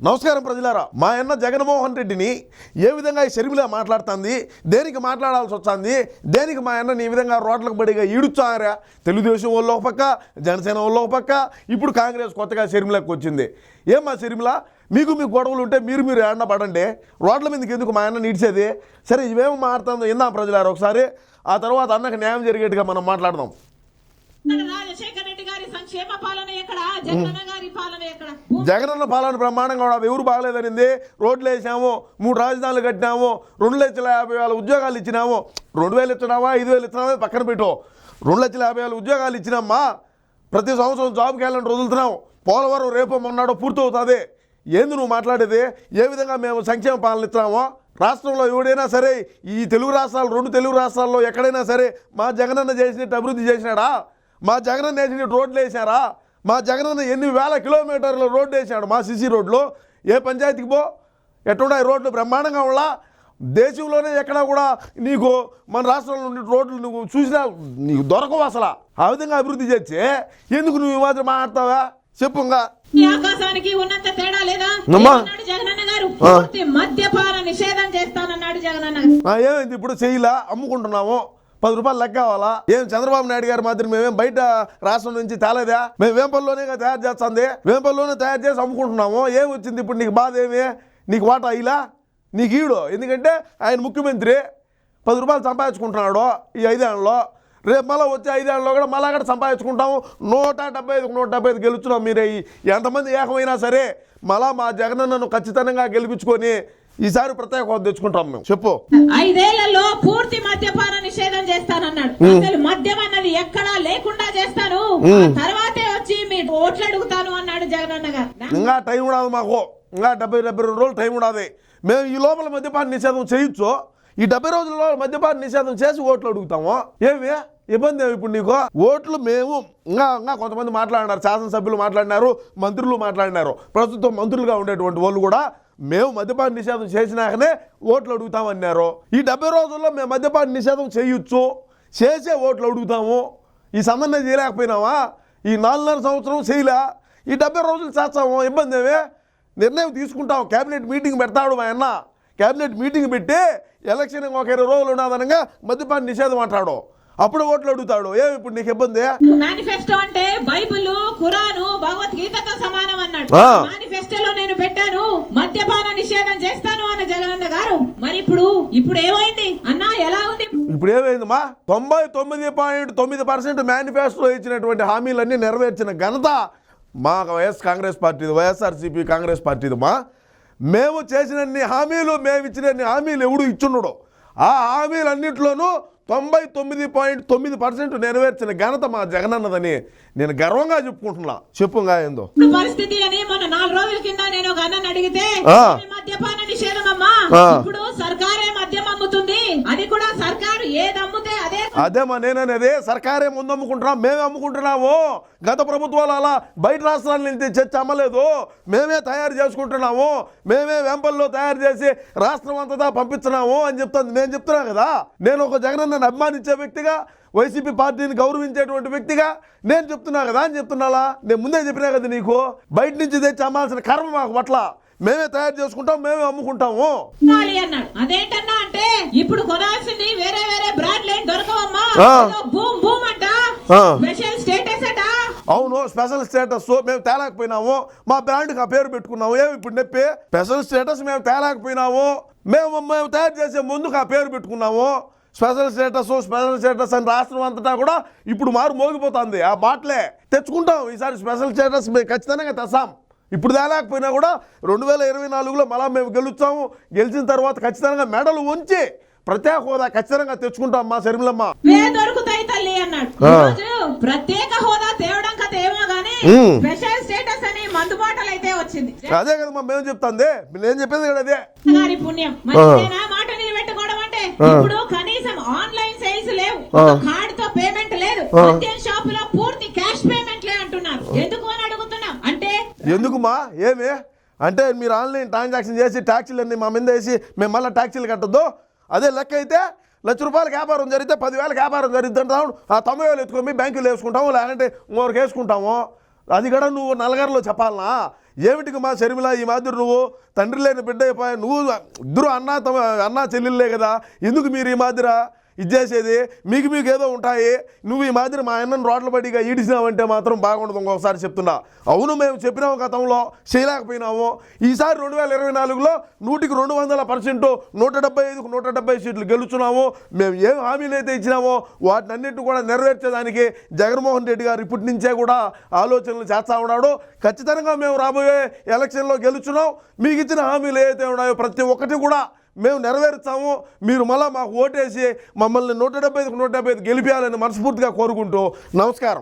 నమస్కారం ప్రజలారా. మా అన్న జగన్మోహన్ రెడ్డిని ఏ విధంగా ఈ షర్మిల మాట్లాడుతుంది, దేనికి మాట్లాడాల్సి వస్తుంది, దేనికి మా అన్నని ఈ విధంగా రోడ్లకు బడిగా ఈడుచారా? తెలుగుదేశం వాళ్ళు ఒక పక్క, జనసేన వాళ్ళు ఒక పక్క, ఇప్పుడు కాంగ్రెస్ కొత్తగా షర్మిలకు వచ్చింది. ఏమా షర్మిల, మీకు గొడవలు ఉంటే మీరు ఏడన పడండి, రోడ్ల మీదకి ఎందుకు మా అన్న నీడ్చేది? సరే, ఇవేమో మాట్లాడుతుందో ఇందాం ప్రజలారా ఒకసారి. ఆ తర్వాత అన్నకు న్యాయం జరిగేట్టుగా మనం మాట్లాడదాం. రాజశేఖర్ రెడ్డి గారి సంక్షేమ పాలన ఎక్కడ, జగనన్న గారి పాలన ఎక్కడ? జగనన్న పాలన బ్రహ్మాండంగా ఉండదు. ఎవరు బాగలేదనింది? రోడ్లు వేసాము, 3 రాజధానులు కట్టినాము, 2,50,000 ఉద్యోగాలు ఇచ్చినాము. 2,000 ఇచ్చినావా, 5,000 ఇచ్చినావా పక్కన పెట్టు. 2,50,000 ఉద్యోగాలు ఇచ్చినామా. ప్రతి సంవత్సరం జాబ్ క్యాలెండర్ వదులుతున్నావు. పోలవరం రేపు మొన్నాడో పూర్తవుతుంది. ఏంది నువ్వు మాట్లాడేది? ఏ విధంగా మేము సంక్షేమ పాలన ఇస్తున్నామో? రాష్ట్రంలో ఎవడైనా సరే, ఈ తెలుగు రాష్ట్రాలు 2 తెలుగు రాష్ట్రాల్లో ఎక్కడైనా సరే మా జగనన్న చేసినట్టు అభివృద్ధి చేసినాడా? మా జగనన్న వేసినట్టు రోడ్లు వేసారా? మా జగనన్న ఎన్ని వేల కిలోమీటర్ల రోడ్డు వేసాడు? మా సిసి రోడ్లు ఏ పంచాయతీకి పో, ఎట్టున్నాయి రోడ్లు? బ్రహ్మాండంగా ఉళ్ళ. దేశంలోనే ఎక్కడా కూడా నీకు మన రాష్ట్రంలో ఉండే రోడ్లు నువ్వు చూసినా నీకు దొరకవు అసలు. ఆ విధంగా అభివృద్ధి చేస్తే ఎందుకు నువ్వు మాత్రం మాట్లాడతావా? చెప్పుగా. ఆకాశానికి ఉన్నంత తేడా లేదా? జగనన్న గారు మద్యపాన నిషేధం చేస్తానన్నాడు జగనన్న. ఏమైంది ఇప్పుడు? చెయ్యిలా అమ్ముకుంటున్నాము, 10 రూపాయలు లెక్క కావాలా? ఏం చంద్రబాబు నాయుడు గారు మాత్రం మేమేం బయట రాష్ట్రం నుంచి తేలేదా? మేము వేంపల్లోనే తయారు చేస్తుంది, వేంపల్లోనే తయారు చేసి అమ్ముకుంటున్నాము. ఏం వచ్చింది ఇప్పుడు నీకు? బాధ ఏమి? నీకు వాటా ఇలా నీకు ఈడు? ఎందుకంటే ఆయన ముఖ్యమంత్రి 10 రూపాయలు సంపాదించుకుంటున్నాడు ఈ 5 ఏళ్ళలో. రేపు మళ్ళీ వచ్చే 5 ఏళ్ళలో కూడా మళ్ళీ అక్కడ సంపాదించుకుంటాము. 175 గెలుచున్నాం. మీరు ఎంతమంది ఏకమైనా సరే మళ్ళా మా జగనన్నను ఖచ్చితంగా గెలిపించుకొని ఈసారి ప్రత్యేక హోదా తెచ్చుకుంటాం మేము. చెప్పు. 5 ఏళ్లలో పూర్తి మద్యపాన నిషేధం చేస్తానన్నాడు. అసలు మద్యం అన్నది ఎక్కడా లేకుండా చేస్తాను, తర్వాతే వచ్చి మీ ఓట్లు అడుగుతాను అన్నాడు జగనన్న గారు. ఇంకా టైం ఉండదు మాకు, ఇంకా 70-72 రోజులు టైం ఉండదు. మేము ఈ లోపల మద్యపాన నిషేధం చేయొచ్చు. ఈ 70 రోజుల్లో మద్యపాన నిషేధం చేసి ఓట్లు అడుగుతాము. ఏమి ఇబ్బంది ఏమి ఇప్పుడు నీకు? ఓట్లు మేము ఇంకా కొంతమంది మాట్లాడినారు, శాసనసభ్యులు మాట్లాడినారు, మంత్రులు మాట్లాడినారు. ప్రస్తుతం మంత్రులుగా ఉండేటువంటి వాళ్ళు కూడా మేము మద్యపాన నిషేధం చేసినాకనే ఓట్లు అడుగుతామన్నారు. ఈ 70 రోజుల్లో మేము మద్యపాన నిషేధం చేయొచ్చు, చేసే ఓట్లు అడుగుతాము. ఈ సంబంధం చేయలేకపోయినావా? ఈ 4.5 సంవత్సరం చేయలే, ఈ 70 రోజులు చేస్తాము. ఇబ్బంది ఏమే? నిర్ణయం తీసుకుంటాం. క్యాబినెట్ మీటింగ్ పెడతాడు మా అన్న. క్యాబినెట్ మీటింగ్ పెట్టి ఎలక్షన్ ఒక 20 రోజులు ఉన్నదనగా మద్యపాన నిషేధం అంటాడు. అప్పుడు ఓట్లు అడుగుతాడు. ఏమి ఇప్పుడు నీకు ఇబ్బంది? మేనిఫెస్టో అంటే బైబిల్, ఖురాను, భగవద్గీతతో సమానం అన్నాడు. మేనిఫెస్టోలో నేను పెట్టాను మద్యపాన నిషేధం చేస్తాను అన్న జగనన్న గారు. మరి ఇప్పుడు ఏమైంది అన్నా? ఎలా ఉంది ఇప్పుడు? ఏమైందమ్మా? 99.9% మేనిఫెస్టోలో ఇచ్చినటువంటి హామీలన్నీ నెరవేర్చిన ఘనత మా కాంగ్రెస్ పార్టీది, వైఎస్ఆర్సీపీ కాంగ్రెస్ పార్టీదమ్మా. మేము చేసినన్ని హామీలు, మేము ఇచ్చినన్ని హామీలు ఎవడు ఇచ్చున్నాడు? ఆ హామీలన్నింటిలోనూ 99.9% నెరవేర్చిన ఘనత మా జగనన్నదని నేను గర్వంగా చెప్పుకుంటున్నా. చెప్పుగా ఏందో పరిస్థితి అని మొన్న 4 రోజుల కింద నేను ఒక అన్నని అడిగితే మద్యపాన నిషేధం అమ్మా, ఇప్పుడు సర్కారే మద్యం అమ్ముతుంది, అది కూడా సర్కారు ఏది అమ్ముతే అదేమా నేననేది. సర్కారే ముందు అమ్ముకుంటున్నాం, మేమే అమ్ముకుంటున్నాము. గత ప్రభుత్వాలు అలా బయట రాష్ట్రాల నుంచి తెచ్చి అమ్మలేదు, మేమే తయారు చేసుకుంటున్నాము, మేమే వెంపల్లో తయారు చేసి రాష్ట్రం అంతటా పంపిస్తున్నాము అని చెప్తుంది. నేను చెప్తున్నా కదా, నేను ఒక జగనన్నను అభిమానించే వ్యక్తిగా, వైసీపీ పార్టీని గౌరవించేటువంటి వ్యక్తిగా నేను చెప్తున్నా కదా అని చెప్తున్నాలా? నేను ముందే చెప్పినా కదా నీకు. బయట నుంచి తెచ్చి అమ్మాల్సిన కర్మ మాకు పట్ల. మేమే తయారు చేసుకుంటాం, మేమే అమ్ముకుంటాము. అదేంటన్నా అంటే ఇప్పుడు కొనాల్సింది వేరే వేరే బ్రాండ్ లేని దొరకవమ్మా. బూమ్ బూమ్ అంట, స్పెషల్ స్టేటస్ అట. అవును, స్పెషల్ స్టేటస్ మేము తేలేకపోయినాము. మా బ్రాండ్కి ఆ పేరు పెట్టుకున్నాము. ఏమి ఇప్పుడు నొప్పి? స్పెషల్ స్టేటస్ మేము తేలేకపోయినాము. మేము తయారు చేసే ముందుకు ఆ పేరు పెట్టుకున్నాము. స్పెషల్ స్టేటస్ అని రాష్ట్రం అంతటా కూడా ఇప్పుడు మోగిపోతుంది. ఆ మాటలే తెచ్చుకుంటాం. ఈసారి స్పెషల్ స్టేటస్ మేము ఖచ్చితంగా తెస్తాం. ఇప్పుడు తేలేకపోయినా కూడా 2024లో మళ్ళా మేము గెలుస్తాము. గెలిచిన తర్వాత ఖచ్చితంగా మెడలు ఉంచి ప్రత్యేక హోదా ఖచ్చితంగా తెచ్చుకుంటాం మా షర్మిలమ్మ. దొరుకుతాయి తల్లి అన్నాడు. ప్రత్యేక హోదా తేవడం కథ ఏమో గానీ స్పెషల్ స్టేటస్ అని మందుబాటలు అయితే వచ్చింది. అదే కదమ్మా మేము చెప్తాంది. నేను చెప్పేది కదా అదే. గారి పుణ్యం. మాట నిలబెట్టుకోవడం అంటే ఇప్పుడు కనీసం ఆన్లైన్ సేల్స్ లేవు, కార్డ్ తో పేమెంట్ లేదు, మద్యం షాపులో పూర్తి క్యాష్ పేమెంట్లే అంటున్నారు. ఎందుకు అని అడుగుతున్నాం. అంటే ఎందుకుమా? ఏమి అంటే మీరు ఆన్లైన్ ట్రాన్సాక్షన్ చేసి ట్యాక్సీలన్నీ మా మీద వేసి మేము మళ్ళీ ట్యాక్సీలు కట్టద్దు? అదే లెక్క అయితే ₹1,00,000 వ్యాపారం జరిగితే 10,000 వ్యాపారం జరిగిద్ది అంటావు. ఆ 90,000 ఎత్తుకొని బ్యాంకులు వేసుకుంటాము, లేదంటే ఇంకొకరికి వేసుకుంటాము. అది కూడా నువ్వు నలగరలో చెప్పాలనా? ఏమిటికి మా షర్మిల ఈ మాదిరి నువ్వు తండ్రి లేని బిడ్డ అయిపోయా, నువ్వు ఇద్దరు అన్నా చెల్లెళ్ళే కదా, ఎందుకు మీరు ఈ మాదిరా ఇది చేసేది? మీకు ఏదో ఉంటాయి, నువ్వు ఈ మాదిరి మా అన్నను రోడ్ల పడిగా ఈడిసినావంటే మాత్రం బాగుండదు. ఇంకొకసారి చెప్తున్నా, అవును మేము చెప్పినాము గతంలో, చేయలేకపోయినాము. ఈసారి 2024లో 100% 175కు 170 సీట్లు గెలుచున్నాము. మేము ఏం హామీలు అయితే ఇచ్చినామో వాటినన్నింటి కూడా నెరవేర్చేదానికి జగన్మోహన్ రెడ్డి గారు ఇప్పటి నుంచే కూడా ఆలోచనలు చేస్తూ ఉన్నాడు. ఖచ్చితంగా మేము రాబోయే ఎలక్షన్లో గెలుచున్నాం. మీకు ఇచ్చిన హామీలు ఏవైతే ఉన్నాయో ప్రతి ఒక్కటి కూడా మేము నెరవేరుస్తాము. మీరు మళ్ళీ మాకు ఓటేసి మమ్మల్ని 175కు 175 గెలిపించాలని మనస్ఫూర్తిగా కోరుకుంటూ నమస్కారం.